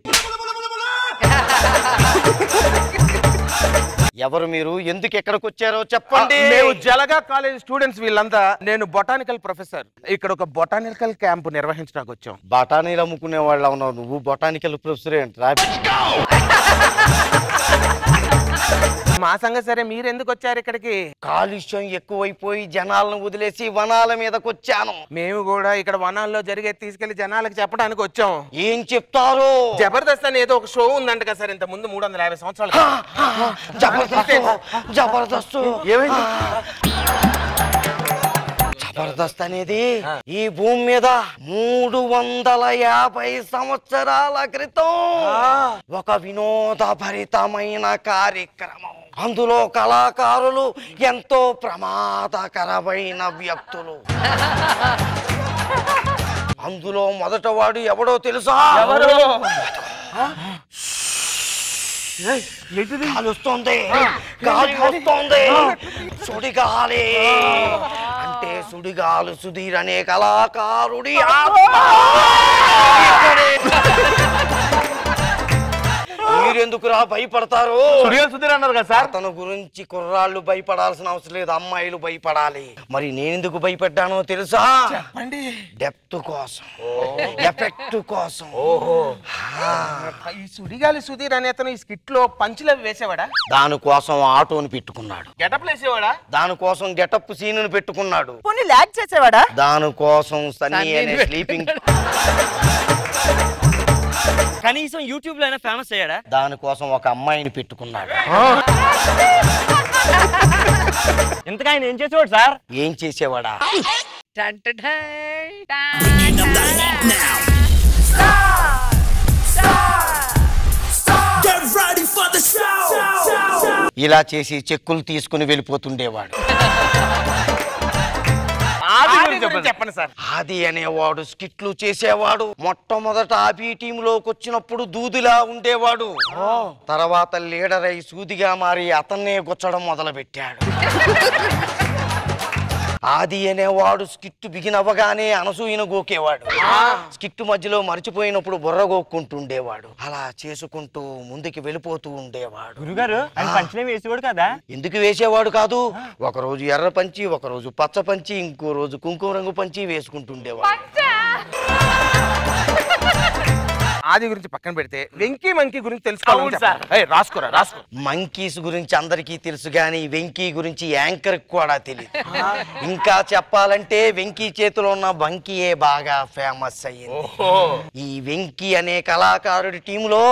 ఎవరు మీరు? ఎందుకు ఎక్కడికి వచ్చారో చెప్పండి. మేము జలగా కాలేజ్ స్టూడెంట్స్ వీళ్ళంతా. నేను బొటానికల్ ప్రొఫెసర్. ఇక్కడ ఒక బొటానికల్ క్యాంప్ నిర్వహించడానికి వచ్చాం. బఠానీలు అమ్ముకునే వాళ్ళు ఉన్నావు నువ్వు, బొటానికల్ ప్రొఫెసర్ ఏంట్రా? మా సంగతి సరే, మీరు ఎందుకు వచ్చారు ఇక్కడికి? కాలుష్యం ఎక్కువైపోయి జనాలను వదిలేసి వనాల మీదకి వచ్చాను. మేము కూడా ఇక్కడ వనాల్లో జరిగే తీసుకెళ్లి జనాలకు చెప్పడానికి వచ్చాం. ఏం చెప్తారు? జబర్దస్త్ అని ఏదో ఒక షో ఉందంట కదా సార్, ఇంత ముందు 350 సంవత్సరాలు. జబర్దస్త్ ఏమైంది? జబర్దస్త్ అనేది ఈ భూమి మీద 350 సంవత్సరాల క్రితం ఒక వినోదభరితమైన కార్యక్రమం. అందులో కళాకారులు ఎంతో ప్రమాదకరమైన వ్యక్తులు. అందులో మొదటవాడు ఎవడో తెలుసా? ఎవరు? గాలి వస్తుంది, గాలి వస్తుంది, సుడిగాలి. అంటే సుడిగాలు సుధీర్ అనే కళాకారుడి మీరెందుకురా భయపడతారు? సుధీర్ అన్నారు కదా సార్. అతను గురించి కుర్రాళ్ళు భయపడాల్సిన అవసరం లేదు, అమ్మాయిలు భయపడాలి. మరి నేనెందుకు భయపడ్డానో తెలుసా? చెప్పండి. డెప్త్ కోసం, ఎఫెక్ట్ కోసం. ఈ సుడిగాలి సుధీర్ అనే అతను ఈ స్కిట్ లో పంచులు వేసేవాడా? దానికోసం ఆటోని పెట్టుకున్నాడు. గెటప్ వేసేవాడా? దానికోసం గెటప్ సీన్ పెట్టుకున్నాడు. పోనీ ల్యాగ్ చేసేవాడా? దానికోసం సన్నీ అనే స్లీపింగ్. కనీసం యూట్యూబ్ లో అయినా ఫేమస్ అయ్యాడా? దానికోసం ఒక అమ్మాయిని పెట్టుకున్నాడు. ఇంతగా ఆయన ఏం చేసేవాడు సార్? ఏం చేసేవాడా? ఇలా చేసి చెక్కులు తీసుకుని వెళ్ళిపోతుండేవాడు. చెప్పండి సార్. ఆది అనేవాడు స్కిట్లు చేసేవాడు. మొట్టమొదట ఆబీ టీంలోకి వచ్చినప్పుడు దూదిలా ఉండేవాడు. తర్వాత లీడర్ అయి సూదిగా మారి అతన్నే గుచ్చడం మొదలు పెట్టాడు. ఆది అనేవాడు స్కిట్ బిగిన్ అవ్వగానే అనసూయను గోకేవాడు. స్కిట్ మధ్యలో మర్చిపోయినప్పుడు బుర్ర గోక్కుంటుండేవాడు. అలా చేసుకుంటూ ముందుకు వెళ్ళిపోతూ ఉండేవాడు. గురుగారు ఆయన పంచలేం వేసేవాడు కదా? ఎందుకు వేసేవాడు కాదు. ఒకరోజు ఎర్ర పంచి, ఒకరోజు పచ్చ పంచి, ఇంకో రోజు కుంకుమ రంగు పంచి వేసుకుంటుండేవాడు. ఆది గురించి పక్కన పెడితే వెంకీ మంకీ గురించి తెలుసుకోవాలి. రాసుకోరా రాసుకో. మంకీస్ గురించి అందరికీ తెలుసు గానీ వెంకీ గురించి యాంకర్ కూడా తెలియదు. ఇంకా చెప్పాలంటే వెంకీ చేతిలో ఉన్న బంకీయే బాగా ఫేమస్ అయ్యింది. ఈ వెంకీ అనే కళాకారుడి టీంలో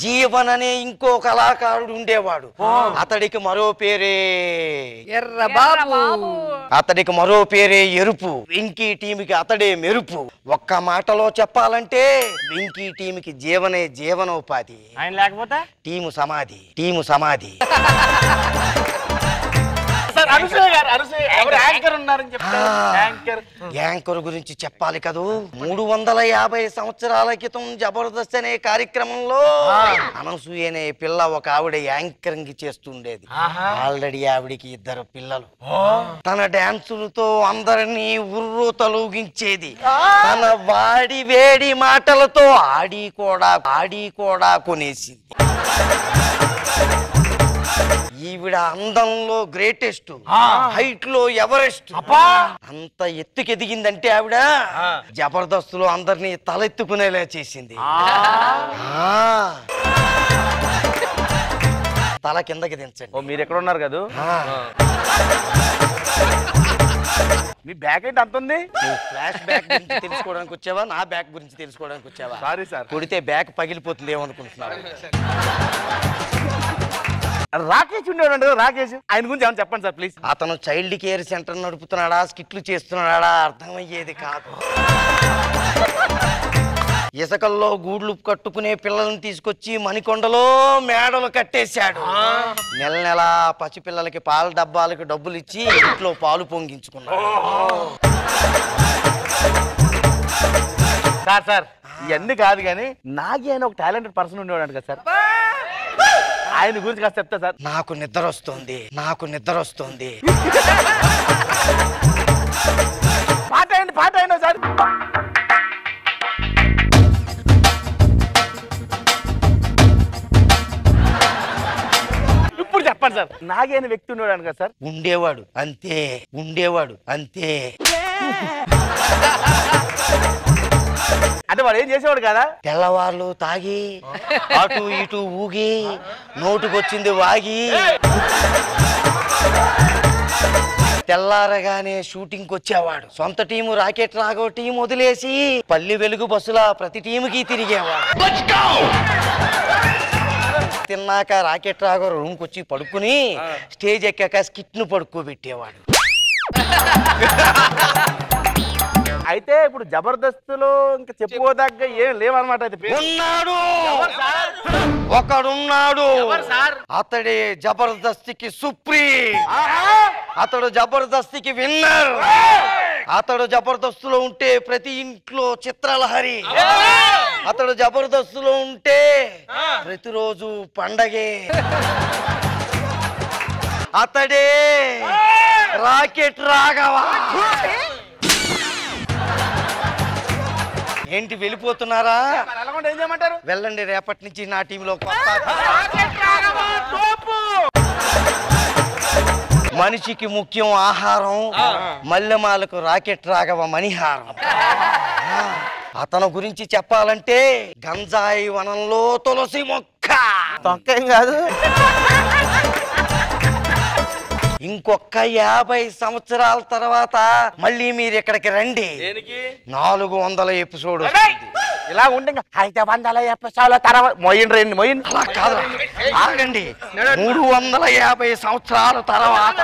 జీవన్ అనే ఇంకో కళాకారుడు ఉండేవాడు. అతడికి మరో పేరే ఎర్రబాబు. అతడికి మరో పేరే ఎరుపు. వెంకీ టీంకి అతడే మెరుపు. ఒక్క మాటలో చెప్పాలంటే వెంకీ టీంకి జీవనే జీవనోపాధి. ఆయన లేకపోతే టీము సమాధి, టీము సమాధి. యాంకర్ గురించి చెప్పాలి కదూ. 350 సంవత్సరాల క్రితం జబర్దస్త్ అనే కార్యక్రమంలో అనసూయ అనే పిల్ల ఒక ఆవిడ యాంకరింగ్ చేస్తుండేది. ఆల్రెడీ ఆవిడికి 2 పిల్లలు. తన డాన్సులతో అందరినీ ఉర్రు తొలగించేది. తన వాడి వేడి మాటలతో ఆడి కూడా కొనేసింది. ఈవిడ అందంలో గ్రేటెస్ట్, హైట్ లో ఎవరెస్ట్. అంత ఎత్తుకెదిగిందంటే ఆవిడ జబర్దస్తులో అందరినీ తలెత్తుకునేలా చేసింది. తల కిందకి దించండి. మీరు ఎక్కడ ఉన్నారు కదా? మీ బ్యాక్ ఏంటి అంత ఉంది? ఫ్లాష్ బ్యాక్ గురించి తెలుసుకోవడానికి వచ్చావా, నా బ్యాక్ గురించి తెలుసుకోవడానికి వచ్చావా? Sorry sir. కొడితే బ్యాక్ పగిలిపోతుంది ఏమనుకుంటున్నావు? రాకేష్ ఉండేవాడు, రాకేష్, ఆయన గురించి ఏమన్నా చెప్పండి సార్ ప్లీజ్. అతను చైల్డ్ కేర్ సెంటర్ నడుపుతున్నాడా, స్కిట్లు చేస్తున్నాడా అర్థమయ్యేది కాదు. ఇసుకల్లో గూడ్లు కట్టుకునే పిల్లలను తీసుకొచ్చి మణికొండలో మేడలు కట్టేశాడు. నెల నెల పసిపిల్లలకి పాల డబ్బాలకి డబ్బులు ఇచ్చి ఇంట్లో పాలు పొంగించుకున్నాడు. సార్ సార్ ఇవన్నీ కాదు కానీ నాగి ఆయన ఒక టాలెంటెడ్ పర్సన్ ఉండేవాడు కదా సార్, ఆయన గురించి కాస్త చెప్తా సార్. నాకు నిద్ర వస్తుంది, నాకు నిద్ర వస్తుంది. పాట అయింది, పాట అయినా సార్. ఇప్పుడు చెప్పండి సార్. నాగి అనే వ్యక్తి ఉండేవాడు కదా సార్. ఉండేవాడు అంతే, ఉండేవాడు అంతే. అంటే వాడు ఏం చేసేవాడు కదా? తెల్లవార్లు తాగి అటు ఇటు ఊగి నోటుకొచ్చింది వాగి తెల్లారగానే షూటింగ్ వచ్చేవాడు. సొంత టీము రాకెట్ రాఘవ టీం వదిలేసి పల్లి వెలుగు బస్సుల ప్రతి టీముకి తిరిగేవాడు. తిన్నాక రాకెట్ రాఘవ రూమ్కి వచ్చి పడుకుని స్టేజ్ ఎక్కాక స్కిట్ ను పడుకోబెట్టేవాడు. అయితే ఇప్పుడు జబర్దస్త్లో ఇంకా చెప్పుకోదగ్గ ఏం లేవన్నమాట. అయితే ఉన్నాడు, ఒకడున్నాడు, అతడే జబర్దస్తికి సుప్రీం, అతడు జబర్దస్తికి విన్నర్, అతడు జబర్దస్తులో ఉంటే ప్రతి ఇంట్లో చిత్రలహరి, అతడు జబర్దస్తులో ఉంటే ప్రతిరోజు పండగే, అతడే రాకెట్ రాఘవ. ఏంటి వెళ్ళిపోతున్నారా? ఏం చేయమంటారు? వెళ్ళండి, రేపటి నుంచి నా టీంలో కొత్త. మనిషికి ముఖ్యం ఆహారం, మల్లెమాలకు రాకెట్ రాఘవ మణిహారం. అతను గురించి చెప్పాలంటే గంజాయి వనంలో తులసి మొక్క. తొక్కేం కాదు. ఇంకొక 50 సంవత్సరాల తర్వాత మళ్ళీ మీరు ఇక్కడికి రండి. 400 ఎపిసోడ్ ఇలా ఉంటే 500 ఎపిసోడ్ల తర్వాత మొయ్యండి. అలా కాదు, ఆగండి. 350 సంవత్సరాల తర్వాత